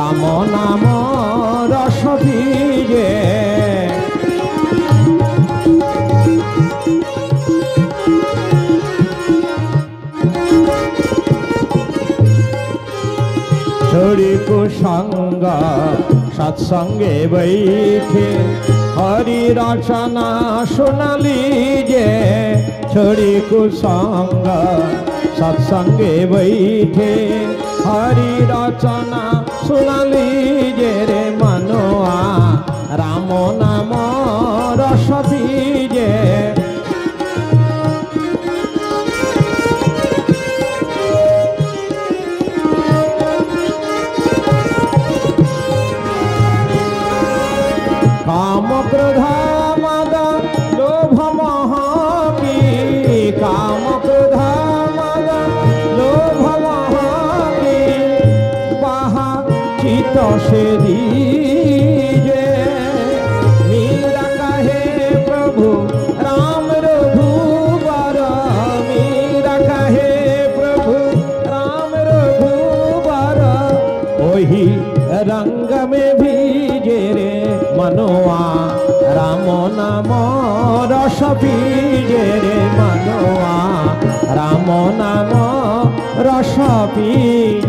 राम नाम रस बीजे छोड़ी कुसंग सत्संगे बैठे हरि रचना सुना लीजे छोड़ी कुसंग सत्संगे बैठे हरि रचना सुना लीजे रे मनोआ राम नाम रस बीजे काम क्रोध मद लोभ मोह की काम क्रोध मद लोभ मोह की बाहा चित से दीजे मीरा कहे प्रभु राम रघुबर मीरा कहे प्रभु राम रघुबर वही रंग में भीजे रे मनोआ राम नाम रस बीजे रे मनोआ राम नाम रस बीजे।